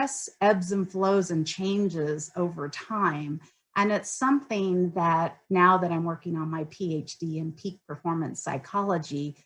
stress ebbs and flows and changes over time. And it's something that now that I'm working on my PhD in peak performance psychology,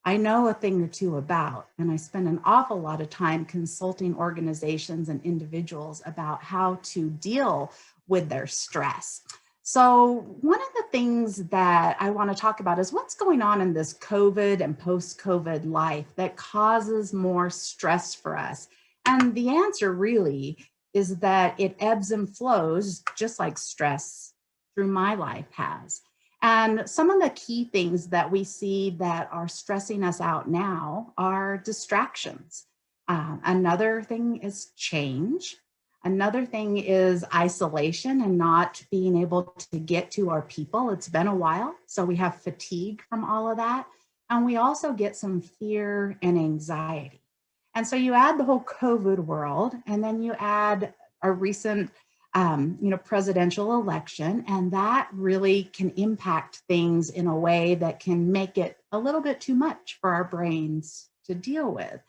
I know a thing or two about, and I spend an awful lot of time consulting organizations and individuals about how to deal with their stress. So one of the things that I want to talk about is what's going on in this COVID and post-COVID life that causes more stress for us. And the answer really is that it ebbs and flows just like stress through my life has. And some of the key things that we see that are stressing us out now are distractions. Another thing is change. Another thing is isolation and not being able to get to our people. It's been a while, so we have fatigue from all of that. And we also get some fear and anxiety. And so you add the whole COVID world, and then you add a recent presidential election, and that really can impact things in a way that can make it a little bit too much for our brains to deal with.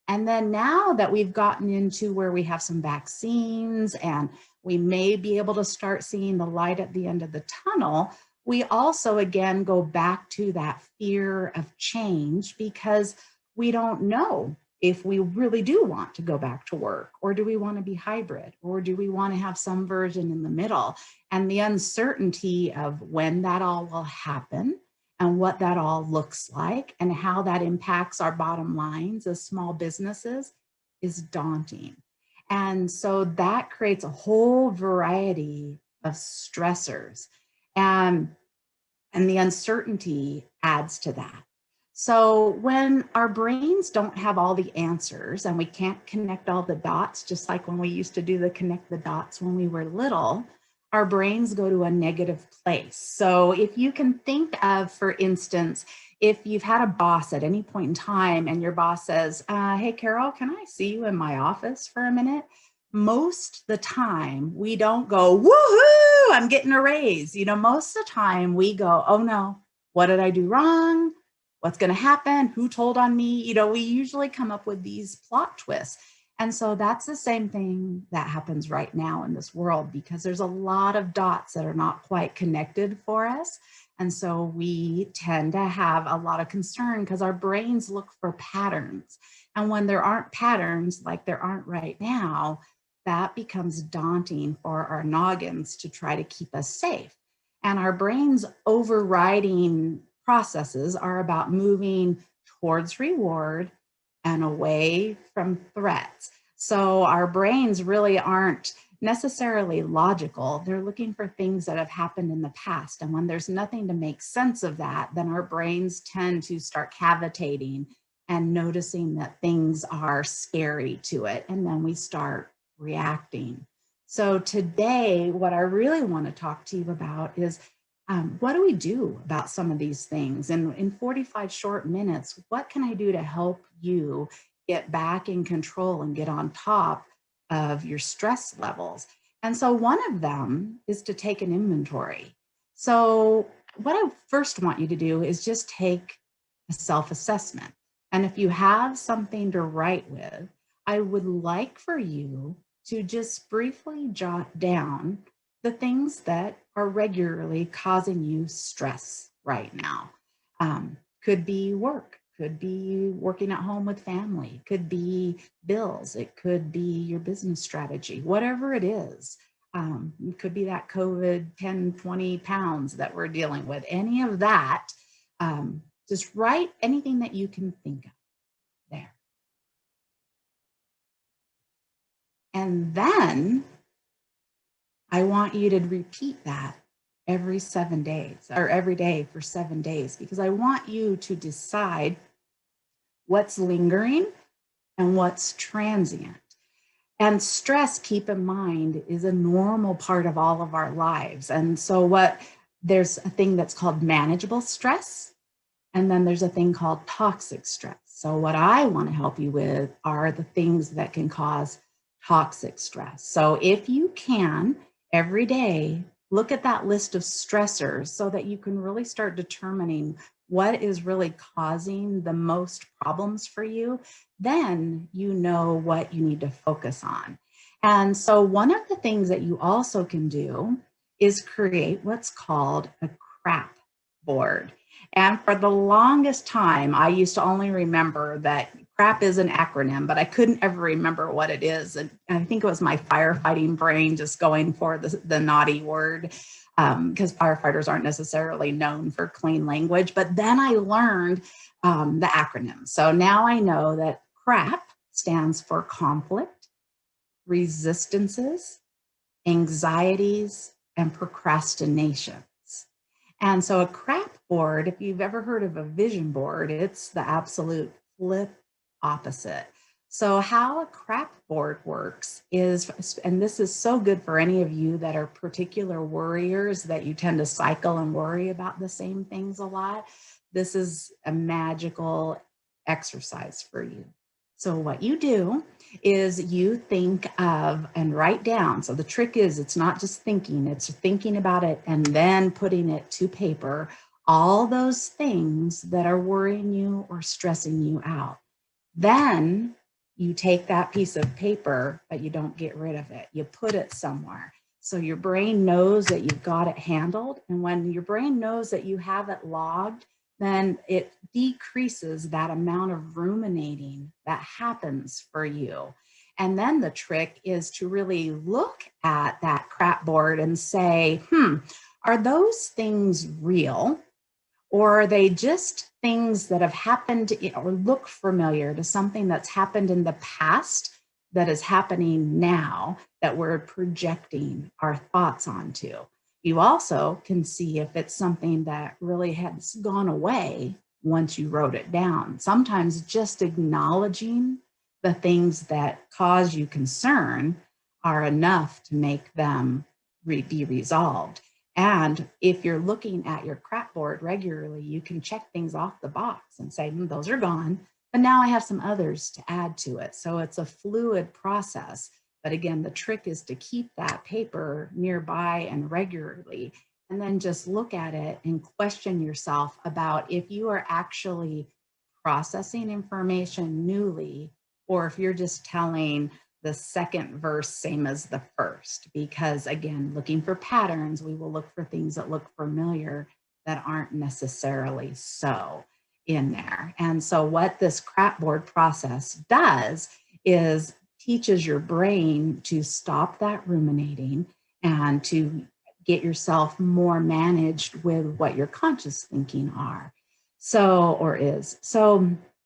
And then now that we've gotten into where we have some vaccines and we may be able to start seeing the light at the end of the tunnel, we also again go back to that fear of change because we don't know if we really do want to go back to work, or do we want to be hybrid, or do we want to have some version in the middle? And the uncertainty of when that all will happen and what that all looks like and how that impacts our bottom lines as small businesses is daunting. And so that creates a whole variety of stressors, and the uncertainty adds to that. So when our brains don't have all the answers and we can't connect all the dots, just like when we used to do the connect the dots when we were little, our brains go to a negative place. So if you can think of, for instance, if you've had a boss at any point in time and your boss says, hey, Carol, can I see you in my office for a minute? Most of the time we don't go, woohoo, I'm getting a raise. Most of the time we go, oh no, what did I do wrong? What's going to happen? Who told on me? We usually come up with these plot twists. And so that's the same thing that happens right now in this world, because there's a lot of dots that are not quite connected for us. And so we tend to have a lot of concern because our brains look for patterns. And when there aren't patterns like there aren't right now, that becomes daunting for our noggins to try to keep us safe. And our brains overriding processes are about moving towards reward and away from threats. So our brains really aren't necessarily logical. They're looking for things that have happened in the past. And when there's nothing to make sense of that, then our brains tend to start cavitating and noticing that things are scary to it. And then we start reacting. So today, what I really want to talk to you about is what do we do about some of these things? And in 45 short minutes, what can I do to help you get back in control and get on top of your stress levels? And so one of them is to take an inventory. So what I first want you to do is just take a self-assessment. And if you have something to write with, I would like for you to just briefly jot down the things that are regularly causing you stress right now. Could be work, could be working at home with family, could be bills, it could be your business strategy, whatever it is. It could be that COVID 10, 20 pounds that we're dealing with, any of that. Just write anything that you can think of there. And then I want you to repeat that every 7 days, or every day for 7 days, because I want you to decide what's lingering and what's transient. And stress, keep in mind, is a normal part of all of our lives. And so there's a thing that's called manageable stress, and then there's a thing called toxic stress. So what I want to help you with are the things that can cause toxic stress. So if you can, every day, look at that list of stressors so that you can really start determining what is really causing the most problems for you. Then you know what you need to focus on. And so one of the things that you also can do is create what's called a crap board. And for the longest time, I used to only remember that crap is an acronym, but I couldn't ever remember what it is. And I think it was my firefighting brain just going for the naughty word, because firefighters aren't necessarily known for clean language. But then I learned the acronym. So now I know that CRAP stands for conflict, resistances, anxieties, and procrastinations. And so a CRAP board, if you've ever heard of a vision board, it's the absolute flip opposite. So how a CRAP board works is, and this is so good for any of you that are particular worriers, that you tend to cycle and worry about the same things a lot. This is a magical exercise for you. So what you do is you think of and write down. So the trick is, it's not just thinking, it's thinking about it and then putting it to paper, all those things that are worrying you or stressing you out. Then you take that piece of paper, but you don't get rid of it. You put it somewhere. So your brain knows that you've got it handled. And when your brain knows that you have it logged, then it decreases that amount of ruminating that happens for you. And then the trick is to really look at that crap board and say, are those things real? Or are they just things that have happened or look familiar to something that's happened in the past that is happening now that we're projecting our thoughts onto? You also can see if it's something that really has gone away once you wrote it down. Sometimes just acknowledging the things that cause you concern are enough to make them be resolved. And if you're looking at your crap board regularly, you can check things off the box and say, those are gone, but now I have some others to add to it. So it's a fluid process. But again, the trick is to keep that paper nearby and regularly, and then just look at it and question yourself about if you are actually processing information newly, or if you're just telling the second verse same as the first. Because again, looking for patterns, we will look for things that look familiar that aren't necessarily so in there. And so what this crap board process does is teaches your brain to stop that ruminating and to get yourself more managed with what your conscious thinking are. So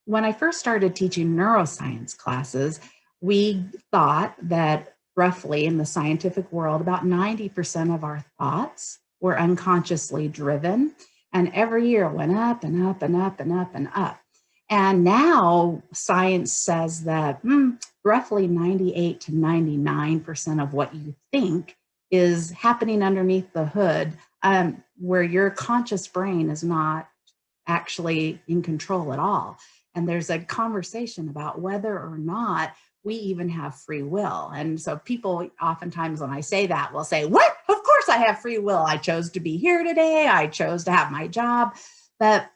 when I first started teaching neuroscience classes, we thought that roughly in the scientific world, about 90% of our thoughts were unconsciously driven. And every year it went up and up and up and up and up. And now science says that roughly 98 to 99% of what you think is happening underneath the hood, where your conscious brain is not actually in control at all. And there's a conversation about whether or not we even have free will. And so people oftentimes when I say that will say, what? Of course I have free will. I chose to be here today. I chose to have my job. But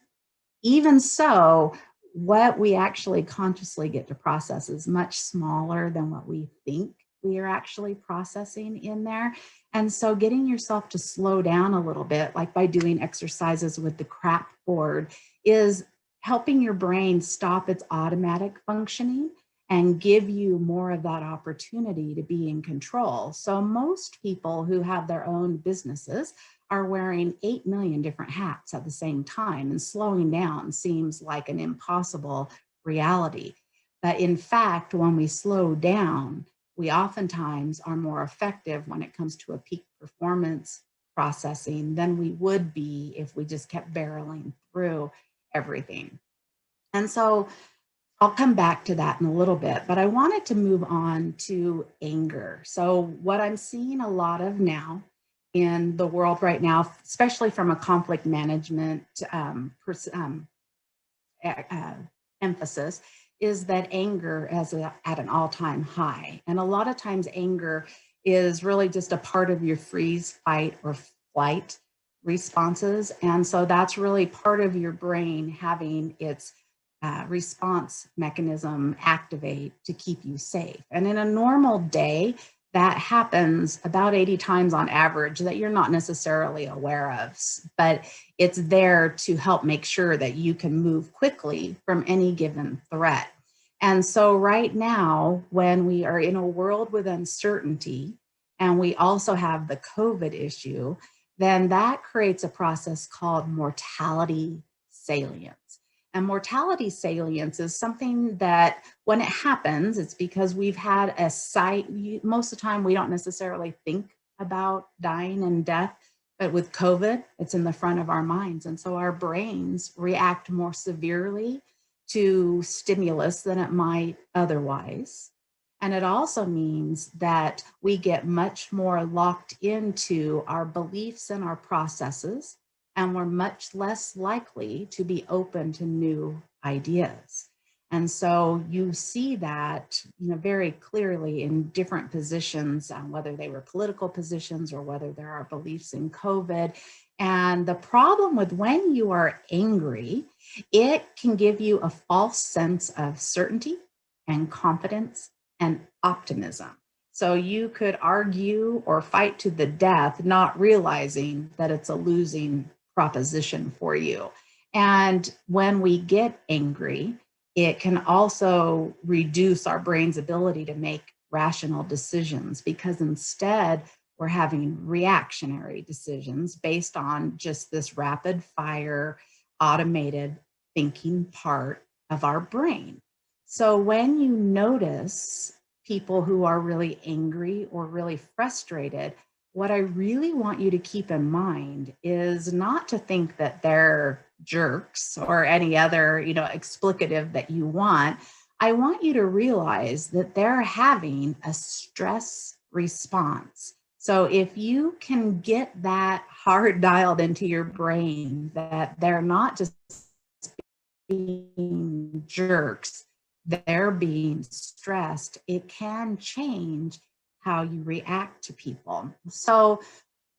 even so, what we actually consciously get to process is much smaller than what we think we are actually processing in there. And so getting yourself to slow down a little bit, like by doing exercises with the crap board, is helping your brain stop its automatic functioning and give you more of that opportunity to be in control. So most people who have their own businesses are wearing 8 million different hats at the same time, and slowing down seems like an impossible reality. But in fact, when we slow down, we oftentimes are more effective when it comes to a peak performance processing than we would be if we just kept barreling through everything. And so I'll come back to that in a little bit, but I wanted to move on to anger. So what I'm seeing a lot of now in the world right now, especially from a conflict management emphasis, is that anger is at an all-time high. And a lot of times anger is really just a part of your freeze, fight, or flight responses. And so that's really part of your brain having its response mechanism activate to keep you safe. And in a normal day, that happens about 80 times on average that you're not necessarily aware of, but it's there to help make sure that you can move quickly from any given threat. And so right now, when we are in a world with uncertainty, and we also have the COVID issue, then that creates a process called mortality salience. And mortality salience is something that when it happens, it's because we've had a site. Most of the time, we don't necessarily think about dying and death, but with COVID, it's in the front of our minds. And so our brains react more severely to stimulus than it might otherwise. And it also means that we get much more locked into our beliefs and our processes, and we're much less likely to be open to new ideas. And so you see that, very clearly in different positions, whether they were political positions or whether there are beliefs in COVID. And the problem with when you are angry, it can give you a false sense of certainty and confidence and optimism. So you could argue or fight to the death, not realizing that it's a losing proposition for you. And when we get angry, it can also reduce our brain's ability to make rational decisions, because instead we're having reactionary decisions based on just this rapid fire, automated thinking part of our brain. So when you notice people who are really angry or really frustrated, what I really want you to keep in mind is not to think that they're jerks or any other, explicative that you want. I want you to realize that they're having a stress response. So if you can get that hard dialed into your brain that they're not just being jerks, they're being stressed, it can change how you react to people. So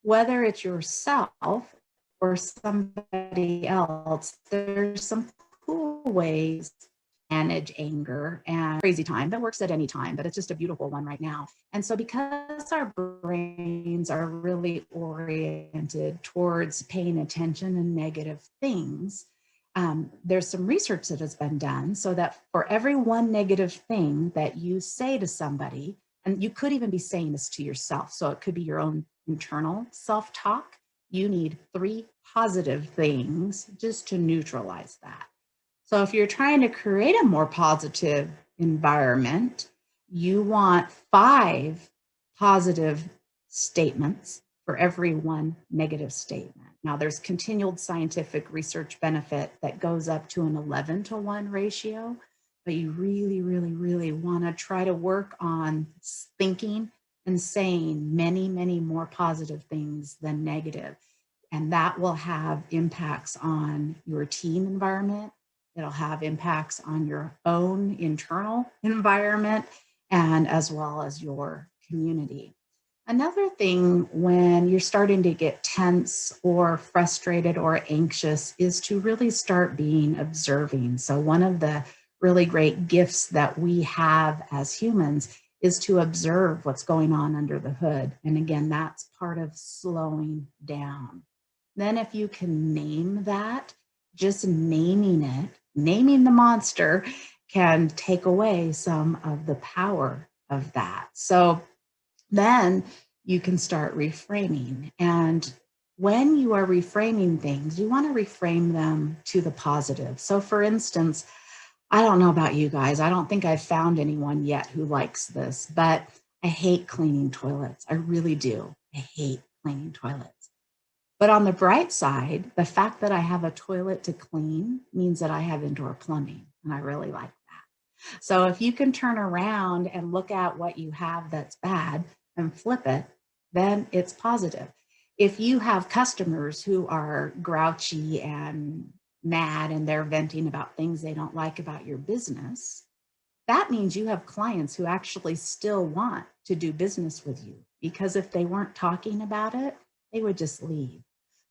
whether it's yourself or somebody else, there's some cool ways to manage anger and crazy time that works at any time, but it's just a beautiful one right now. And so because our brains are really oriented towards paying attention and negative things, there's some research that has been done so that for every one negative thing that you say to somebody, and you could even be saying this to yourself, so it could be your own internal self-talk, you need 3 positive things just to neutralize that. So if you're trying to create a more positive environment, you want 5 positive statements for every one negative statement. Now, there's continued scientific research benefit that goes up to an 11-to-1 ratio, but you really, really, really want to try to work on thinking and saying many, many more positive things than negative. And that will have impacts on your team environment. It'll have impacts on your own internal environment, and as well as your community. Another thing when you're starting to get tense or frustrated or anxious is to really start being observing. So one of the really great gifts that we have as humans is to observe what's going on under the hood. And again, that's part of slowing down. Then if you can name that, just naming it, naming the monster can take away some of the power of that. So then you can start reframing. And when you are reframing things, you want to reframe them to the positive. So for instance, I don't know about you guys, I don't think I've found anyone yet who likes this, but I hate cleaning toilets. I really do. I hate cleaning toilets. But on the bright side, the fact that I have a toilet to clean means that I have indoor plumbing, and I really like that. So if you can turn around and look at what you have that's bad and flip it, then it's positive. If you have customers who are grouchy and mad and they're venting about things they don't like about your business, that means you have clients who actually still want to do business with you, because if they weren't talking about it, they would just leave.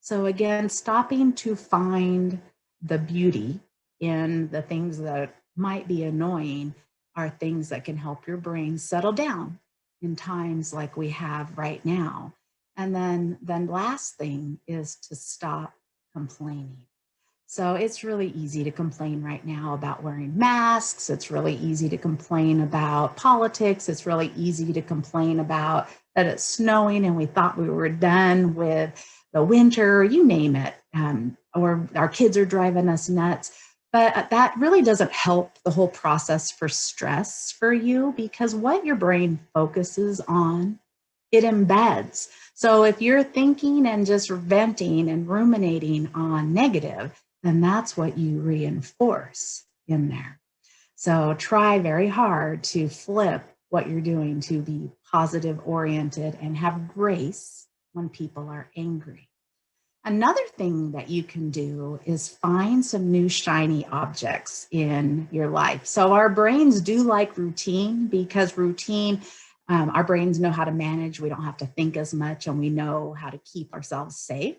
So again, stopping to find the beauty in the things that might be annoying are things that can help your brain settle down in times like we have right now. And then last thing is to stop complaining. So it's really easy to complain right now about wearing masks. It's really easy to complain about politics. It's really easy to complain about that it's snowing and we thought we were done with the winter, you name it, or our kids are driving us nuts. But that really doesn't help the whole process for stress for you, because what your brain focuses on, it embeds. So if you're thinking and just venting and ruminating on negative, then that's what you reinforce in there. So try very hard to flip what you're doing to be positive oriented and have grace when people are angry. Another thing that you can do is find some new shiny objects in your life. So our brains do like routine, because routine, our brains know how to manage. We don't have to think as much, and we know how to keep ourselves safe.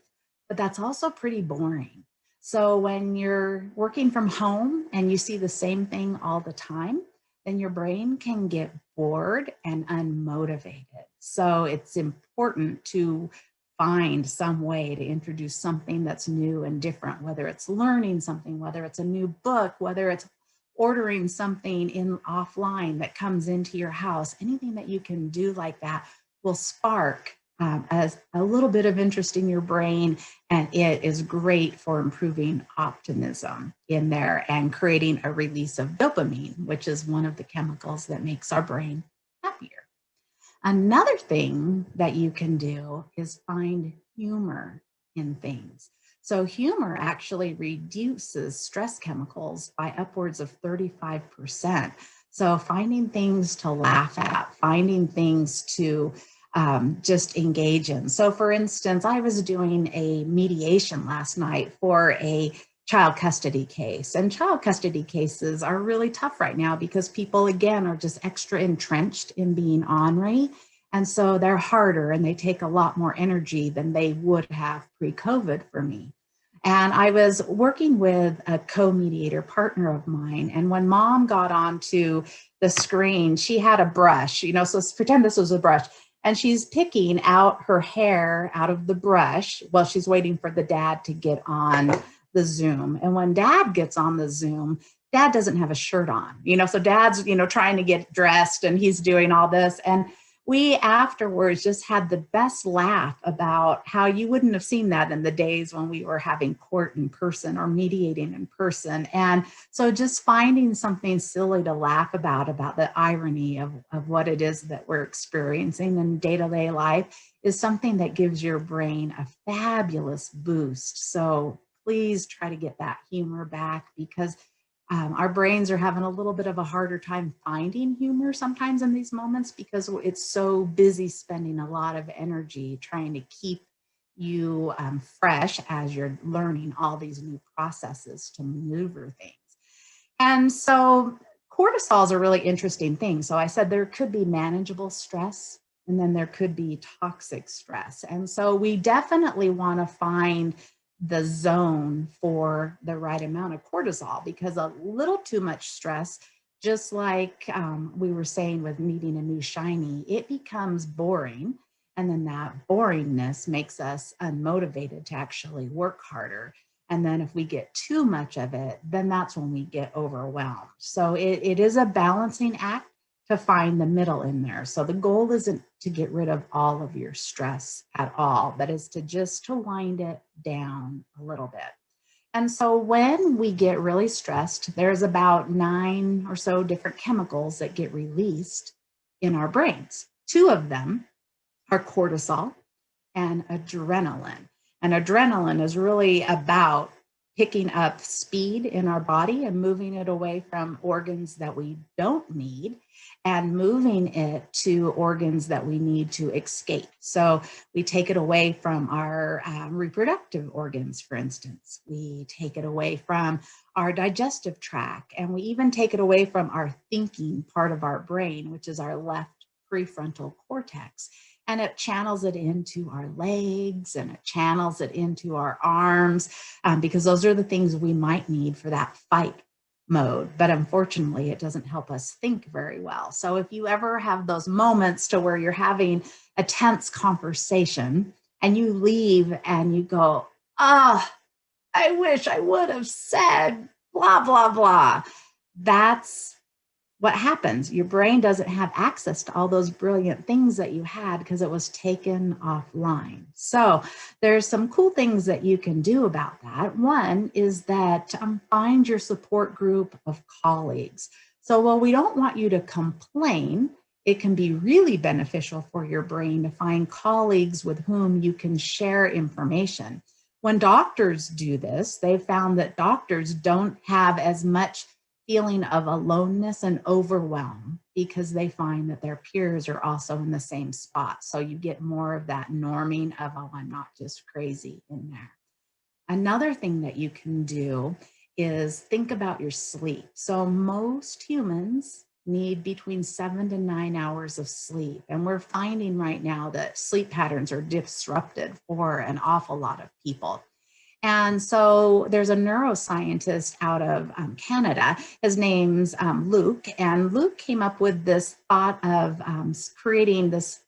But that's also pretty boring. So when you're working from home and you see the same thing all the time, then your brain can get bored and unmotivated. So it's important to find some way to introduce something that's new and different, whether it's learning something, whether it's a new book, whether it's ordering something in offline that comes into your house. Anything that you can do like that will spark as a little bit of interest in your brain, and it is great for improving optimism in there and creating a release of dopamine, which is one of the chemicals that makes our brain happier. Another thing that you can do is find humor in things. So humor actually reduces stress chemicals by upwards of 35%. So finding things to laugh at, finding things to just engage in. So for instance, I was doing a mediation last night for a child custody case. And child custody cases are really tough right now because people, again, are just extra entrenched in being ornery. And so they're harder and they take a lot more energy than they would have pre-COVID for me. And I was working with a co-mediator partner of mine. And when mom got onto the screen, she had a brush, so pretend this was a brush. And she's picking out her hair out of the brush while she's waiting for the dad to get on the Zoom. And when dad gets on the Zoom, dad doesn't have a shirt on, so dad's, trying to get dressed and he's doing all this. And we afterwards just had the best laugh about how you wouldn't have seen that in the days when we were having court in person or mediating in person. And so just finding something silly to laugh about the irony of what it is that we're experiencing in day-to-day life is something that gives your brain a fabulous boost. So please try to get that humor back, because our brains are having a little bit of a harder time finding humor sometimes in these moments, because it's so busy spending a lot of energy trying to keep you fresh as you're learning all these new processes to maneuver things. And so cortisol is a really interesting thing. So I said there could be manageable stress, and then there could be toxic stress. And so we definitely want to find the zone for the right amount of cortisol, because a little too much stress, just like we were saying with needing a new shiny, it becomes boring. And then that boringness makes us unmotivated to actually work harder. And then if we get too much of it, then that's when we get overwhelmed. So it is a balancing act to find the middle in there. So the goal isn't to get rid of all of your stress at all, but is to wind it down a little bit. And so when we get really stressed, there's about 9 or so different chemicals that get released in our brains. 2 of them are cortisol and adrenaline. And adrenaline is really about picking up speed in our body and moving it away from organs that we don't need and moving it to organs that we need to escape. So we take it away from our reproductive organs, for instance. We take it away from our digestive tract, and we even take it away from our thinking part of our brain, which is our left prefrontal cortex. and it channels it into our legs and it channels it into our arms, because those are the things we might need for that fight mode. But unfortunately, it doesn't help us think very well. So if you ever have those moments to where you're having a tense conversation and you leave and you go, oh, I wish I would have said blah, blah, blah. That's what happens. Your brain doesn't have access to all those brilliant things that you had because it was taken offline. So there's some cool things that you can do about that. One is that find your support group of colleagues. So while we don't want you to complain, it can be really beneficial for your brain to find colleagues with whom you can share information. When doctors do this, they've found that doctors don't have as much feeling of aloneness and overwhelm because they find that their peers are also in the same spot. So you get more of that norming of, oh, I'm not just crazy in there. Another thing that you can do is think about your sleep. So most humans need between 7 to 9 hours of sleep. And we're finding right now that sleep patterns are disrupted for an awful lot of people. And so there's a neuroscientist out of Canada. His name's Luke. And Luke came up with this thought of creating this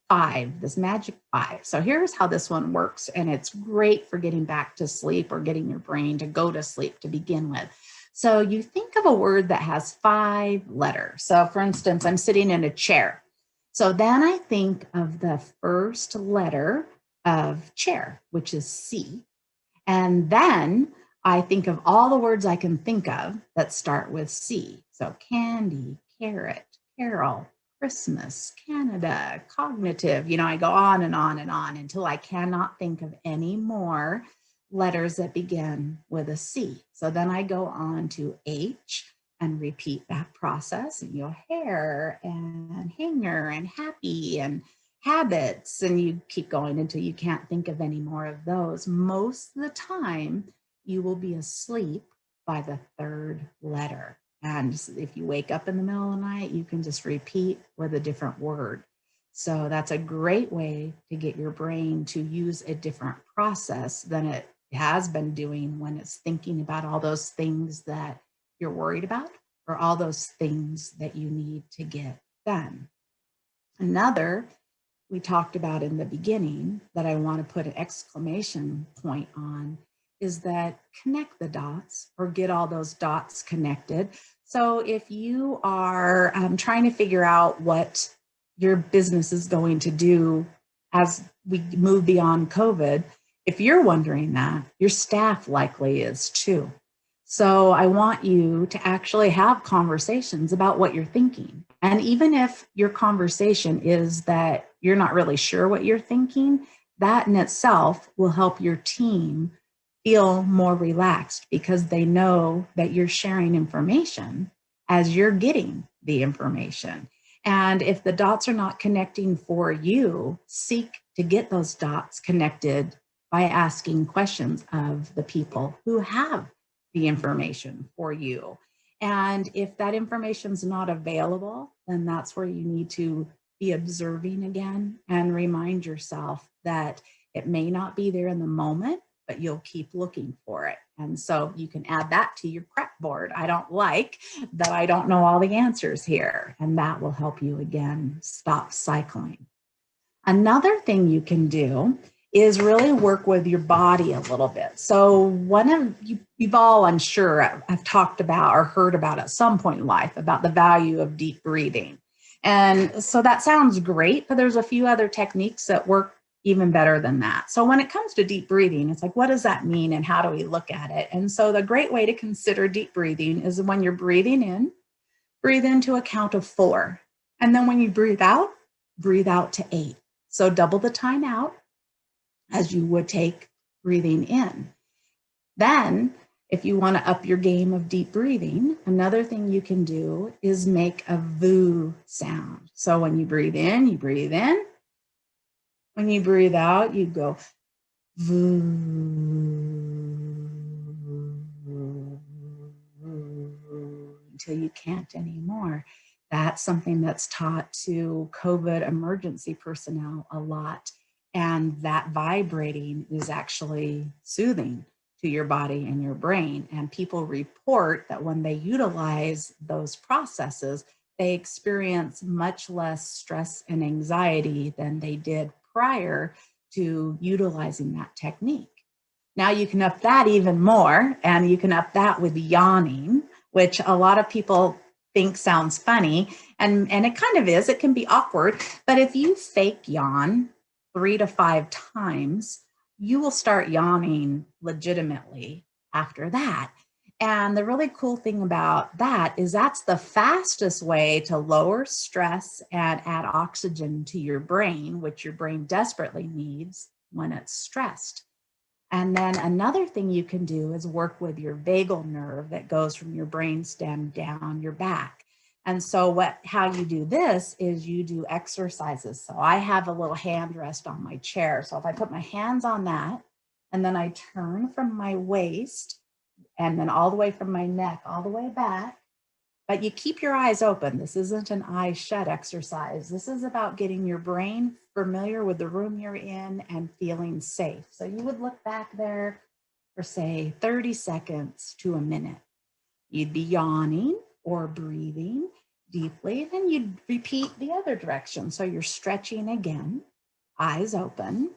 magic 5. So here's how this one works. And it's great for getting back to sleep or getting your brain to go to sleep to begin with. So you think of a word that has 5 letters. So for instance, I'm sitting in a chair. So then I think of the first letter of chair, which is C. And then I think of all the words I can think of that start with C. So candy, carrot, carol, Christmas, Canada, cognitive. I go on and on and on until I cannot think of any more letters that begin with a C. So then I go on to H and repeat that process. And hair and hanger and happy and habits, and you keep going until you can't think of any more of those. Most of the time, you will be asleep by the 3rd letter. And if you wake up in the middle of the night, you can just repeat with a different word. So that's a great way to get your brain to use a different process than it has been doing when it's thinking about all those things that you're worried about or all those things that you need to get done. Another we talked about in the beginning that I want to put an exclamation point on is that connect the dots or get all those dots connected. So if you are trying to figure out what your business is going to do as we move beyond COVID, if you're wondering that, your staff likely is too. So I want you to actually have conversations about what you're thinking. And even if your conversation is that you're not really sure what you're thinking, that in itself will help your team feel more relaxed because they know that you're sharing information as you're getting the information. And if the dots are not connecting for you, seek to get those dots connected by asking questions of the people who have the information for you. And if that information is not available, then that's where you need to be observing again and remind yourself that it may not be there in the moment, but you'll keep looking for it. And so you can add that to your prep board. I don't like that I don't know all the answers here. And that will help you again stop cycling. Another thing you can do is really work with your body a little bit. So one of you've all, I'm sure, I've talked about or heard about at some point in life about the value of deep breathing. And so that sounds great, but there's a few other techniques that work even better than that. So when it comes to deep breathing, it's like, what does that mean and how do we look at it? And so the great way to consider deep breathing is when you're breathing in, breathe into a count of 4. And then when you breathe out to 8. So double the time out as you would take breathing in. Then, if you want to up your game of deep breathing, another thing you can do is make a VOO sound. So when you breathe in, you breathe in. When you breathe out, you go VOO until you can't anymore. That's something that's taught to COVID emergency personnel a lot. And that vibrating is actually soothing to your body and your brain. And people report that when they utilize those processes, they experience much less stress and anxiety than they did prior to utilizing that technique. Now you can up that even more, and you can up that with yawning, which a lot of people think sounds funny, and it kind of is. It can be awkward, but if you fake yawn 3 to 5 times, you will start yawning legitimately after that. And the really cool thing about that is that's the fastest way to lower stress and add oxygen to your brain, which your brain desperately needs when it's stressed. And then another thing you can do is work with your vagal nerve that goes from your brainstem down your back. And so how you do this is you do exercises. So I have a little hand rest on my chair. So if I put my hands on that, and then I turn from my waist, and then all the way from my neck, all the way back, but you keep your eyes open. This isn't an eye shut exercise. This is about getting your brain familiar with the room you're in and feeling safe. So you would look back there for, say, 30 seconds to a minute. You'd be yawning or breathing deeply. Then you'd repeat the other direction. So you're stretching again, eyes open.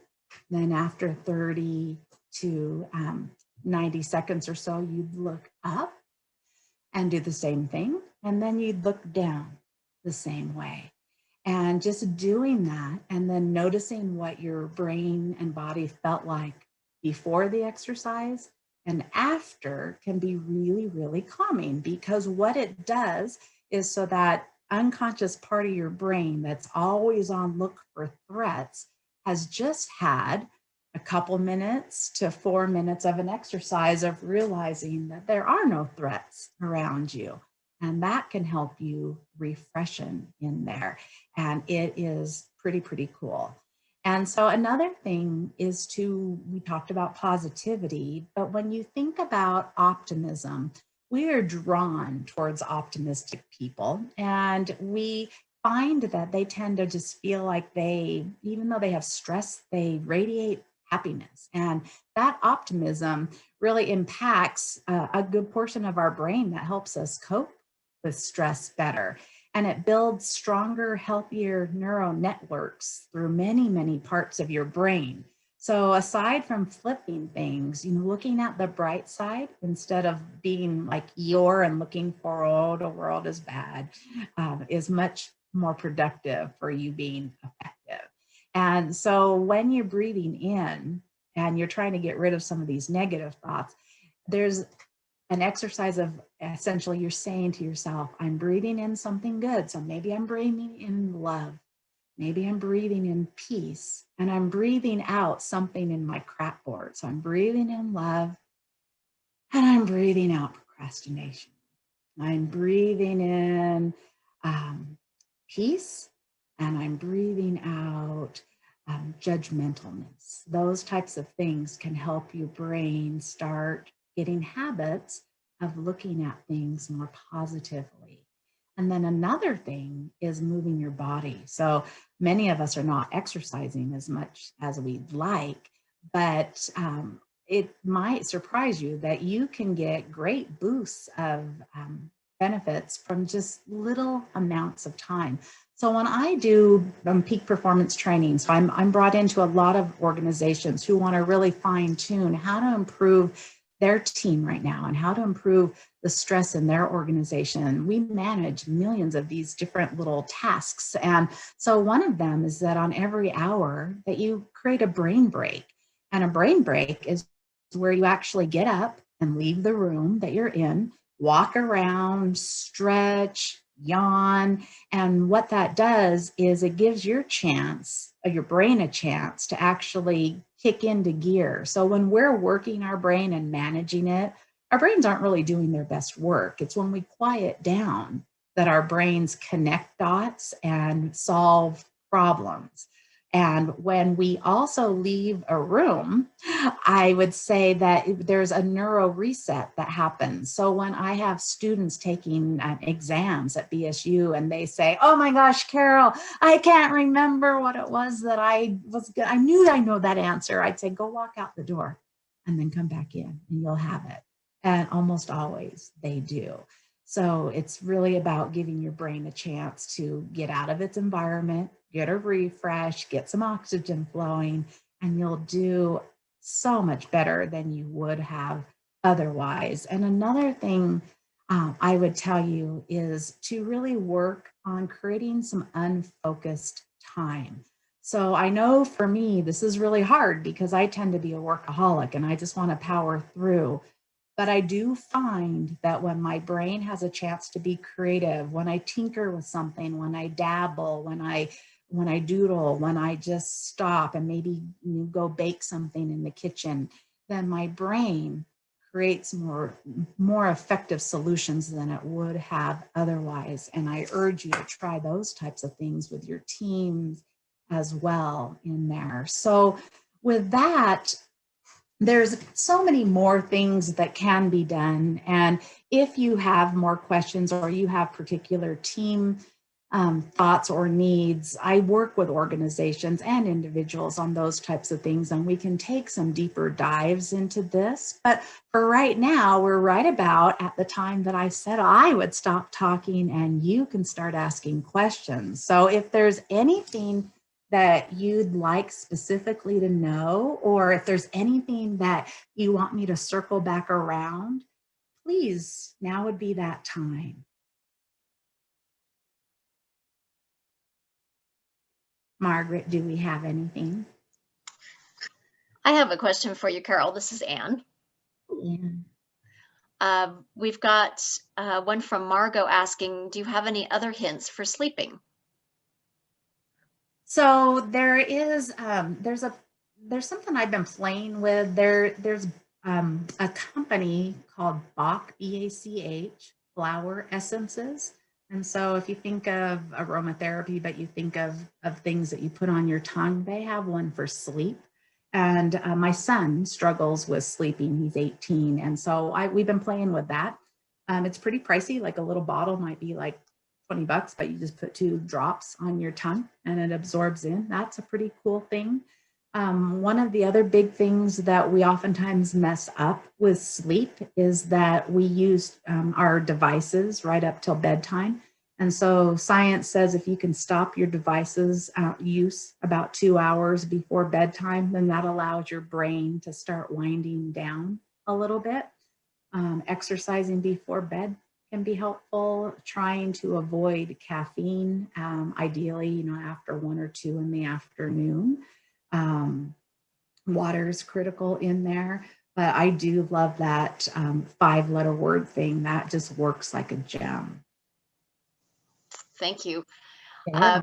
Then after 30 to 90 seconds or so, you'd look up and do the same thing. And then you'd look down the same way. And just doing that and then noticing what your brain and body felt like before the exercise and after can be really, really calming, because what it does is so that unconscious part of your brain that's always on look for threats has just had a couple minutes to 4 minutes of an exercise of realizing that there are no threats around you. And that can help you refreshen in there. And it is pretty cool. And so another thing is we talked about positivity, but when you think about optimism, we are drawn towards optimistic people. And we find that they tend to just feel like even though they have stress, they radiate happiness. And that optimism really impacts a good portion of our brain that helps us cope with stress better. And it builds stronger, healthier neural networks through many parts of your brain. So aside from flipping things, looking at the bright side instead of being like Eeyore and looking for, oh, the world is bad, is much more productive for you being effective. And so when you're breathing in and you're trying to get rid of some of these negative thoughts, there's an exercise of essentially you're saying to yourself, I'm breathing in something good. So maybe I'm breathing in love. Maybe I'm breathing in peace, and I'm breathing out something in my crap board. So I'm breathing in love, and I'm breathing out procrastination. I'm breathing in peace, and I'm breathing out judgmentalness. Those types of things can help your brain start getting habits of looking at things more positively. And then another thing is moving your body. So many of us are not exercising as much as we'd like, but it might surprise you that you can get great boosts of benefits from just little amounts of time. So when I do peak performance training, so I'm brought into a lot of organizations who want to really fine tune how to improve their team right now and how to improve the stress in their organization. We manage millions of these different little tasks. And so one of them is that on every hour that you create a brain break. And a brain break is where you actually get up and leave the room that you're in, walk around, stretch, yawn. And what that does is it gives your brain a chance to actually kick into gear. So when we're working our brain and managing it, our brains aren't really doing their best work. It's when we quiet down that our brains connect dots and solve problems. And when we also leave a room, I would say that there's a neuro reset that happens. So when I have students taking exams at BSU and they say, oh my gosh, Carol, I can't remember what it was that I knew I know that answer. I'd say, go walk out the door and then come back in and you'll have it. And almost always they do. So it's really about giving your brain a chance to get out of its environment, get a refresh, get some oxygen flowing, and you'll do so much better than you would have otherwise. And another thing I would tell you is to really work on creating some unfocused time. So I know for me, this is really hard because I tend to be a workaholic and I just want to power through. But I do find that when my brain has a chance to be creative, when I tinker with something, when I dabble, when I doodle, when I just stop and maybe go bake something in the kitchen, then my brain creates more effective solutions than it would have otherwise. And I urge you to try those types of things with your teams as well in there. So with that, there's so many more things that can be done. And if you have more questions or you have particular team thoughts or needs, I work with organizations and individuals on those types of things, and we can take some deeper dives into this. But for right now, we're right about at the time that I said I would stop talking and you can start asking questions. So if there's anything that you'd like specifically to know, or if there's anything that you want me to circle back around, please, now would be that time. Margaret, do we have anything? I have a question for you, Carol. This is Anne. Yeah. We've got one from Margot asking, do you have any other hints for sleeping? So there is, there's something I've been playing with. There's a company called Bach, B-A-C-H, flower essences. And so if you think of aromatherapy, but you think of things that you put on your tongue, they have one for sleep. And my son struggles with sleeping. He's 18. And so we've been playing with that. It's pretty pricey, like a little bottle might be like $20, but you just put 2 drops on your tongue and it absorbs in. That's a pretty cool thing. One of the other big things that we oftentimes mess up with sleep is that we use our devices right up till bedtime. And so science says if you can stop your devices use about 2 hours before bedtime, then that allows your brain to start winding down a little bit. Exercising before bed can be helpful. Trying to avoid caffeine, ideally, after 1 or 2 in the afternoon. Water is critical in there, but I do love that 5-letter word thing. That just works like a gem. Thank you. Yeah.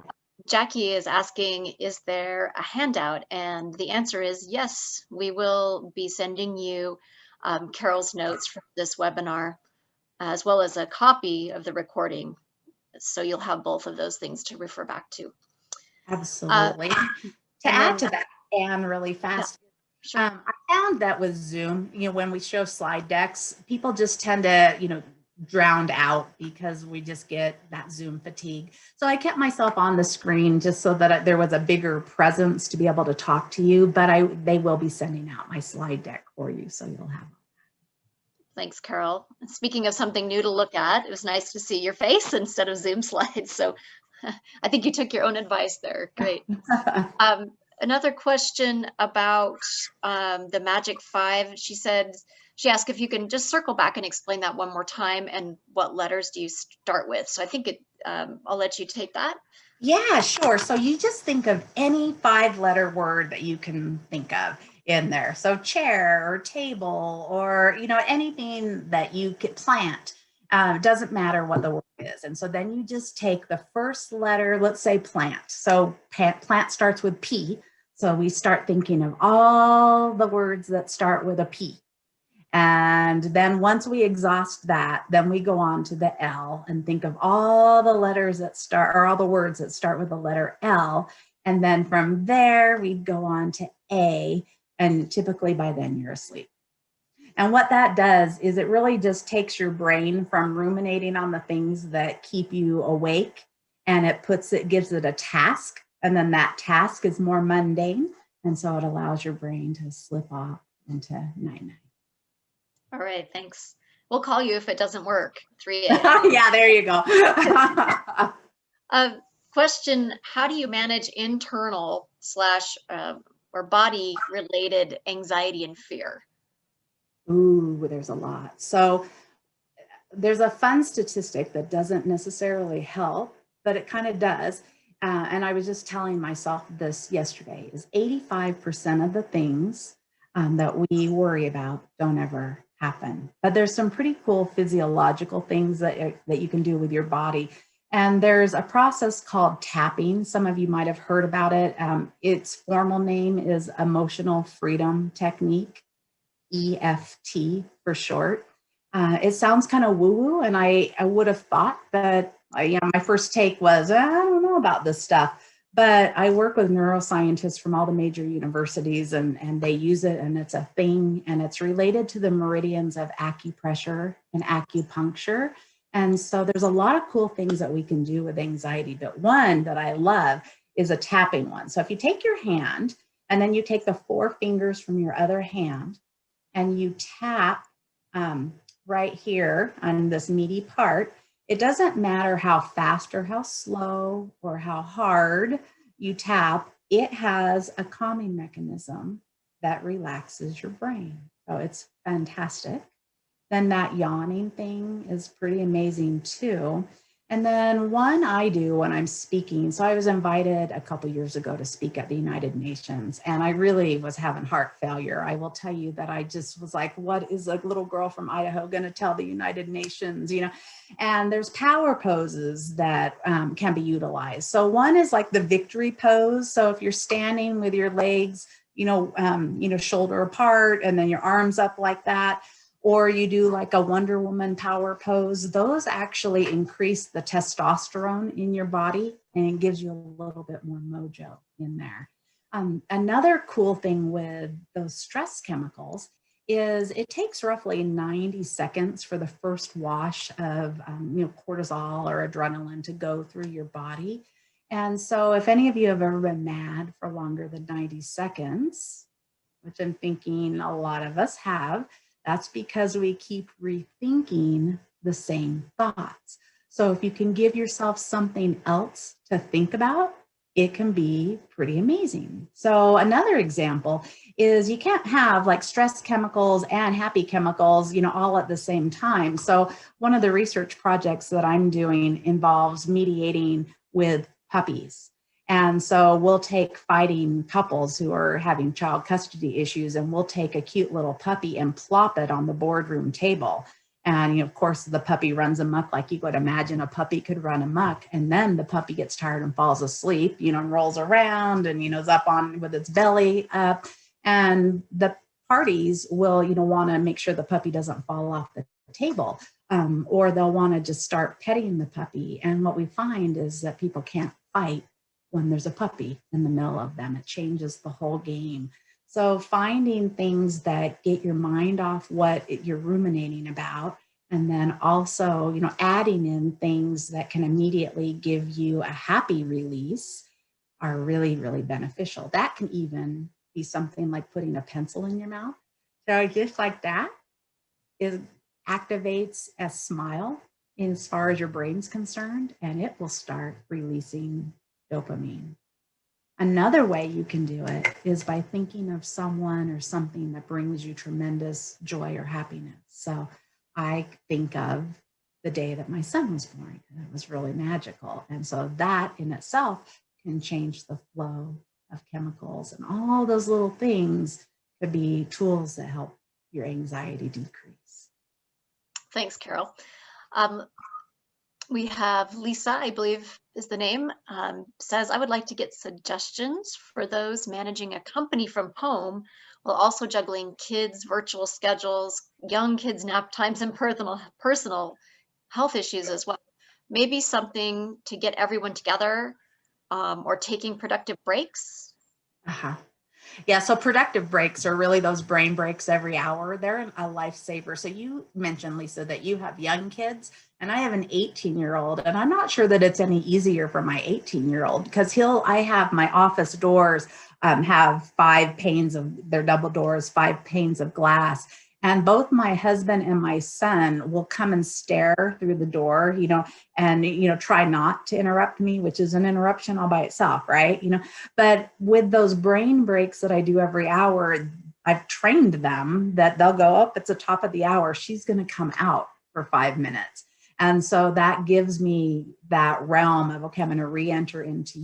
Jackie is asking, is there a handout? And the answer is yes, we will be sending you Carol's notes from this webinar, as well as a copy of the recording. So you'll have both of those things to refer back to. Absolutely. To add to that, Anne, really fast, yeah, sure. I found that with Zoom, when we show slide decks, people just tend to, drowned out because we just get that Zoom fatigue. So I kept myself on the screen just so that there was a bigger presence to be able to talk to you, but they will be sending out my slide deck for you, so you'll have. Thanks, Carol. Speaking of something new to look at, it was nice to see your face instead of Zoom slides. So I think you took your own advice there. Great. Another question about the Magic 5. She asked if you can just circle back and explain that one more time, and what letters do you start with? So I think I'll let you take that. Yeah, sure. So you just think of any 5-letter word that you can think of in there. So chair or table or, anything that you could plant. Doesn't matter what the word is. And so then you just take the first letter, let's say plant. So plant starts with P. So we start thinking of all the words that start with a P. And then once we exhaust that, then we go on to the L and think of all the letters that start, or all the words that start with the letter L. And then from there, we'd go on to A, and typically by then you're asleep. And what that does is it really just takes your brain from ruminating on the things that keep you awake, and gives it a task. And then that task is more mundane. And so it allows your brain to slip off into night-night. All right, thanks. We'll call you if it doesn't work. 3 a.m. Yeah, there you go. Question, how do you manage internal or body related anxiety and fear? Ooh, there's a lot. So there's a fun statistic that doesn't necessarily help, but it kind of does. And I was just telling myself this yesterday, is 85% of the things that we worry about don't ever happen. But there's some pretty cool physiological things that you can do with your body. And there's a process called tapping. Some of you might have heard about it. Its formal name is Emotional Freedom Technique, EFT for short. It sounds kind of woo-woo, and I would have thought that, my first take was, I don't know about this stuff. But I work with neuroscientists from all the major universities, and they use it, and it's a thing, and it's related to the meridians of acupressure and acupuncture. And so there's a lot of cool things that we can do with anxiety, but one that I love is a tapping one. So if you take your hand, and then you take the 4 fingers from your other hand, and you tap right here on this meaty part. It doesn't matter how fast or how slow or how hard you tap, it has a calming mechanism that relaxes your brain. So it's fantastic. Then that yawning thing is pretty amazing too. And then one I do when I'm speaking. So I was invited a couple years ago to speak at the United Nations, and I really was having heart failure. I will tell you that I just was like, what is a little girl from Idaho going to tell the United Nations, And there's power poses that can be utilized. So one is like the victory pose. So if you're standing with your legs, shoulder apart, and then your arms up like that, or you do like a Wonder Woman power pose, those actually increase the testosterone in your body, and it gives you a little bit more mojo in there. Another cool thing with those stress chemicals is it takes roughly 90 seconds for the first wash of cortisol or adrenaline to go through your body. And so if any of you have ever been mad for longer than 90 seconds, which I'm thinking a lot of us have, that's because we keep rethinking the same thoughts. So if you can give yourself something else to think about, it can be pretty amazing. So another example is you can't have like stress chemicals and happy chemicals, all at the same time. So one of the research projects that I'm doing involves mediating with puppies. And so we'll take fighting couples who are having child custody issues, and we'll take a cute little puppy and plop it on the boardroom table. And of course, the puppy runs amok like you would imagine a puppy could run amok. And then the puppy gets tired and falls asleep, and rolls around and, is up on with its belly up. And the parties will, want to make sure the puppy doesn't fall off the table, or they'll want to just start petting the puppy. And what we find is that people can't fight when there's a puppy in the middle of them. It changes the whole game. So finding things that get your mind off what you're ruminating about, and then also, adding in things that can immediately give you a happy release are really, really beneficial. That can even be something like putting a pencil in your mouth. So just like that, it activates a smile as far as your brain's concerned, and it will start releasing dopamine. Another way you can do it is by thinking of someone or something that brings you tremendous joy or happiness. So I think of the day that my son was born, and it was really magical. And so that in itself can change the flow of chemicals, and all those little things could be tools that help your anxiety decrease. Thanks, Carol. We have Lisa, I believe is the name, says, I would like to get suggestions for those managing a company from home while also juggling kids, virtual schedules, young kids' nap times, and personal health issues as well. Maybe something to get everyone together or taking productive breaks? Uh-huh. Yeah, so productive breaks are really those brain breaks every hour. They're a lifesaver. So you mentioned, Lisa, that you have young kids, and I have an 18-year-old, and I'm not sure that it's any easier for my 18-year-old because I have my office doors have 5 panes of, they're double doors, 5 panes of glass. And both my husband and my son will come and stare through the door, and, try not to interrupt me, which is an interruption all by itself, right? But with those brain breaks that I do every hour, I've trained them that they'll go up, it's the top of the hour. She's going to come out for 5 minutes. And so that gives me that realm of, okay, I'm going to re-enter into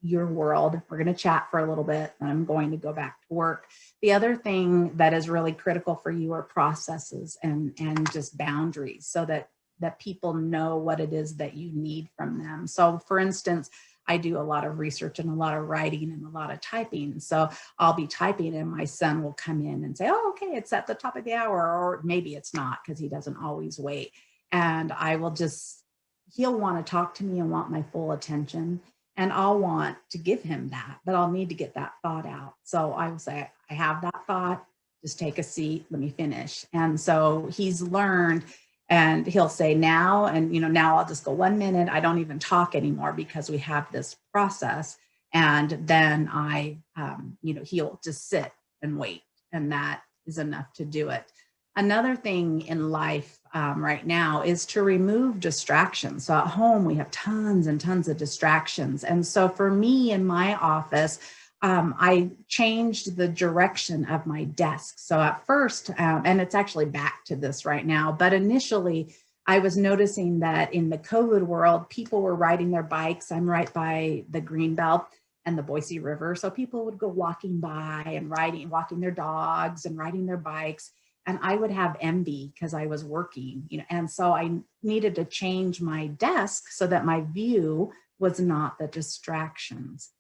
your world. We're going to chat for a little bit, and I'm going to go back to work. The other thing that is really critical for you are processes and just boundaries so that people know what it is that you need from them. So for instance, I do a lot of research and a lot of writing and a lot of typing. So I'll be typing and my son will come in and say, oh, okay, it's at the top of the hour, or maybe it's not because he doesn't always wait. And I will he'll want to talk to me and want my full attention. And I'll want to give him that, but I'll need to get that thought out. So I will say, I have that thought, just take a seat, let me finish. And so he's learned, and he'll say now, and now I'll just go 1 minute. I don't even talk anymore because we have this process. And then he'll just sit and wait. And that is enough to do it. Another thing in life right now is to remove distractions. So at home, we have tons and tons of distractions. And so for me in my office, I changed the direction of my desk. So at first, and it's actually back to this right now, but initially I was noticing that in the COVID world, people were riding their bikes. I'm right by the Greenbelt and the Boise River. So people would go walking by and walking their dogs and riding their bikes. And I would have envy because I was working, and so I needed to change my desk so that my view was not the distractions.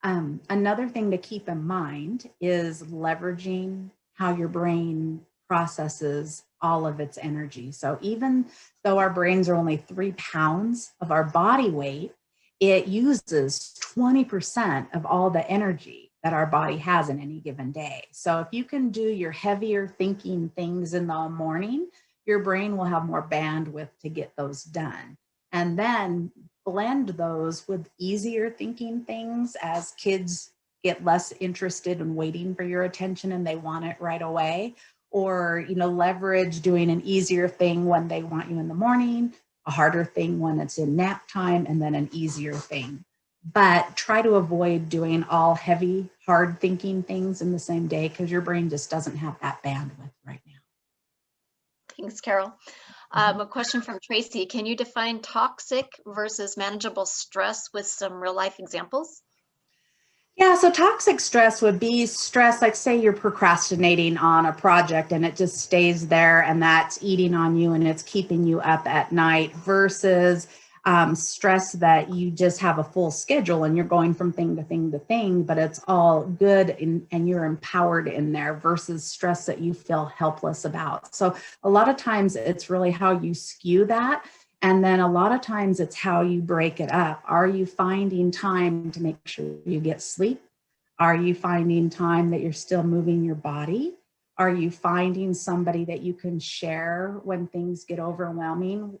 Another thing to keep in mind is leveraging how your brain processes all of its energy. So even though our brains are only 3 pounds of our body weight, it uses 20% of all the energy that our body has in any given day. So if you can do your heavier thinking things in the morning, your brain will have more bandwidth to get those done. And then blend those with easier thinking things as kids get less interested in waiting for your attention and they want it right away. Or, leverage doing an easier thing when they want you in the morning, a harder thing when it's in nap time, and then an easier thing. But try to avoid doing all heavy, hard thinking things in the same day because your brain just doesn't have that bandwidth right now. Thanks, Carol. A question from Tracy. Can you define toxic versus manageable stress with some real life examples? Yeah, so toxic stress would be stress, like say you're procrastinating on a project and it just stays there and that's eating on you and it's keeping you up at night, versus stress that you just have a full schedule and you're going from thing to thing to thing, but it's all good and you're empowered in there, versus stress that you feel helpless about. So a lot of times it's really how you skew that. And then a lot of times it's how you break it up. Are you finding time to make sure you get sleep? Are you finding time that you're still moving your body? Are you finding somebody that you can share when things get overwhelming?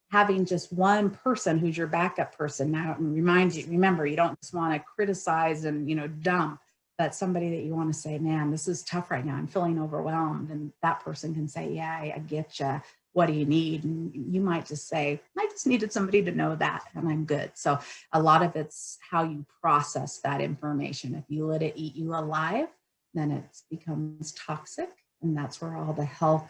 Having just one person who's your backup person. Now, remember, you don't just want to criticize and, dump, but somebody that you want to say, man, this is tough right now. I'm feeling overwhelmed. And that person can say, yeah, I get you. What do you need? And you might just say, I just needed somebody to know that and I'm good. So a lot of it's how you process that information. If you let it eat you alive, then it becomes toxic. And that's where all the health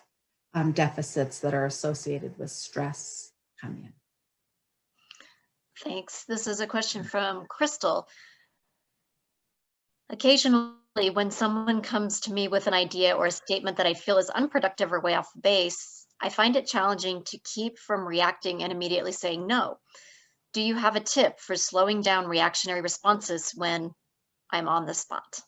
deficits that are associated with stress come in. Thanks. This is a question from Crystal. Occasionally, when someone comes to me with an idea or a statement that I feel is unproductive or way off base, I find it challenging to keep from reacting and immediately saying no. Do you have a tip for slowing down reactionary responses when I'm on the spot?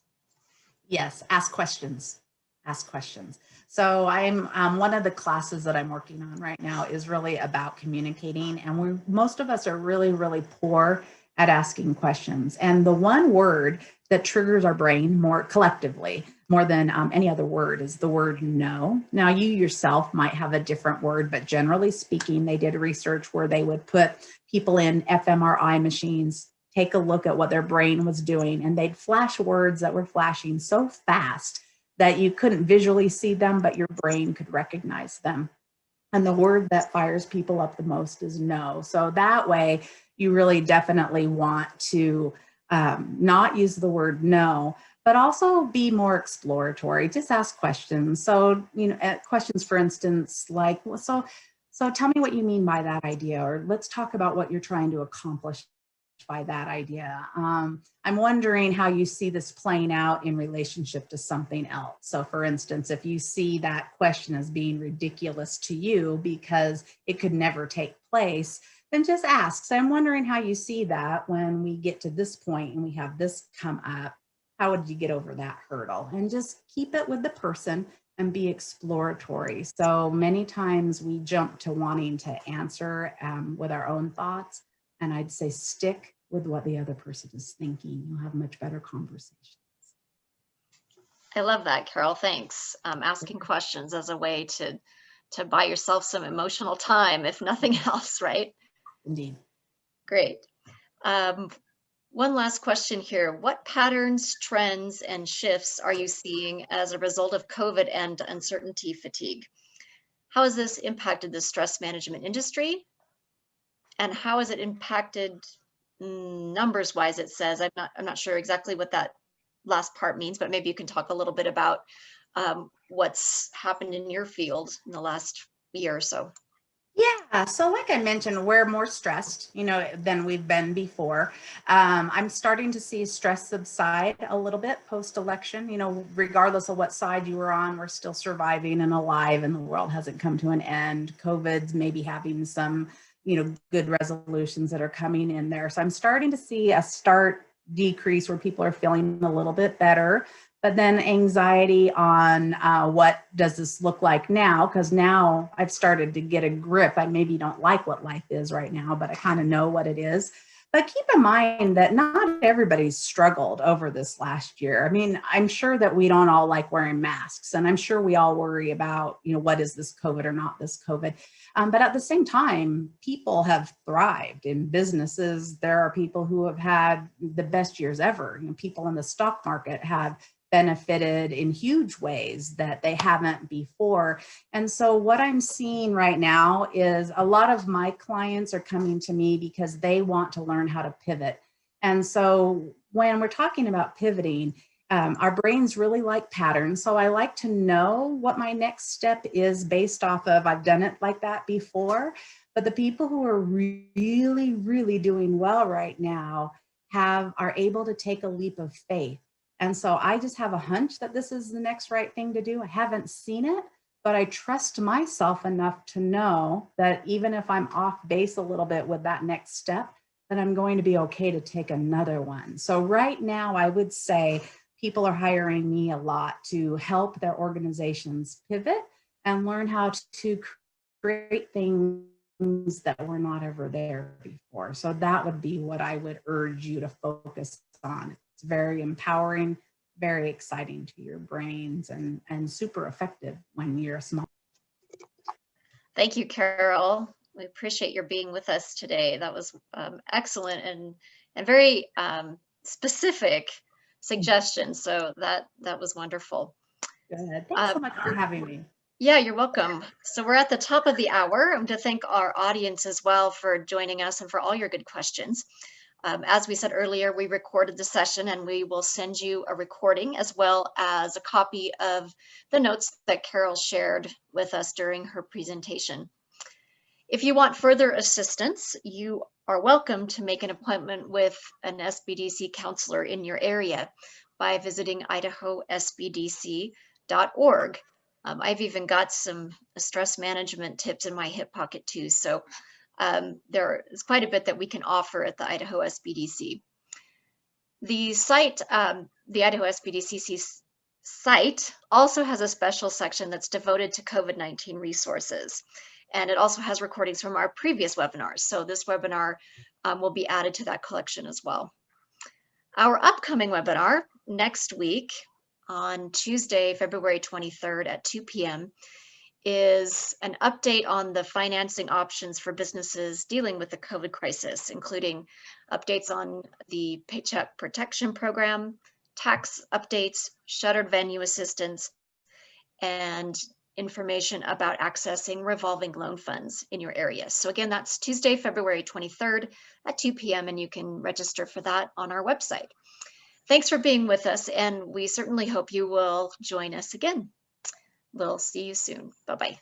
Yes, ask questions. Ask questions. So I'm one of the classes that I'm working on right now is really about communicating, and most of us are really, really poor at asking questions. And the one word that triggers our brain more collectively, more than any other word, is the word no. Now, you yourself might have a different word, but generally speaking, they did research where they would put people in fMRI machines, take a look at what their brain was doing, and they'd flash words that were flashing so fast that you couldn't visually see them, but your brain could recognize them. And the word that fires people up the most is no. So that way, you really definitely want to not use the word no, but also be more exploratory. Just ask questions. So, questions, for instance, like, well, so tell me what you mean by that idea, or let's talk about what you're trying to accomplish by that idea. I'm wondering how you see this playing out in relationship to something else. So for instance, if you see that question as being ridiculous to you because it could never take place, then just ask. So I'm wondering how you see that when we get to this point and we have this come up. How would you get over that hurdle? And just keep it with the person and be exploratory. So many times we jump to wanting to answer with our own thoughts. And I'd say stick with what the other person is thinking. You'll have much better conversations. I love that, Carol. Thanks. Asking questions as a way to buy yourself some emotional time, if nothing else, right? Indeed. Great. One last question here. What patterns, trends, and shifts are you seeing as a result of COVID and uncertainty fatigue? How has this impacted the stress management industry? And how has it impacted numbers wise? It says, I'm not sure exactly what that last part means, but maybe you can talk a little bit about what's happened in your field in the last year or so. Yeah, so like I mentioned, we're more stressed, than we've been before. I'm starting to see stress subside a little bit post-election. Regardless of what side you were on, we're still surviving and alive, and the world hasn't come to an end. COVID's maybe having some good resolutions that are coming in there. So I'm starting to see a start decrease where people are feeling a little bit better, but then anxiety on what does this look like now? Because now I've started to get a grip. I maybe don't like what life is right now, but I kind of know what it is. But keep in mind that not everybody's struggled over this last year. I mean, I'm sure that we don't all like wearing masks, and I'm sure we all worry about, what is this COVID or not this COVID. But at the same time, people have thrived in businesses. There are people who have had the best years ever. People in the stock market have benefited in huge ways that they haven't before. And so what I'm seeing right now is a lot of my clients are coming to me because they want to learn how to pivot. And so when we're talking about pivoting, our brains really like patterns. So I like to know what my next step is based off of, I've done it like that before. But the people who are really, really doing well right now are able to take a leap of faith. And so I just have a hunch that this is the next right thing to do. I haven't seen it, but I trust myself enough to know that even if I'm off base a little bit with that next step, that I'm going to be okay to take another one. So right now, I would say people are hiring me a lot to help their organizations pivot and learn how to create things that were not ever there before. So that would be what I would urge you to focus on. It's very empowering, very exciting to your brains, and super effective when you're small. Thank you, Carol. We appreciate your being with us today. That was excellent and very specific suggestions. So that was wonderful. Good. Thanks so much for having me. Yeah, you're welcome. So we're at the top of the hour. I'm to thank our audience as well for joining us and for all your good questions. As we said earlier, we recorded the session and we will send you a recording as well as a copy of the notes that Carol shared with us during her presentation. If you want further assistance, you are welcome to make an appointment with an SBDC counselor in your area by visiting idahosbdc.org. I've even got some stress management tips in my hip pocket too. So there is quite a bit that we can offer at the Idaho SBDC. The site, the Idaho SBDC site also has a special section that's devoted to COVID-19 resources. And it also has recordings from our previous webinars. So this webinar will be added to that collection as well. Our upcoming webinar next week on Tuesday, February 23rd at 2 p.m. is an update on the financing options for businesses dealing with the COVID crisis, including updates on the Paycheck Protection Program, tax updates, shuttered venue assistance, and information about accessing revolving loan funds in your area. So again, that's Tuesday, February 23rd at 2 p.m. and you can register for that on our website. Thanks for being with us, and we certainly hope you will join us again. We'll see you soon. Bye-bye.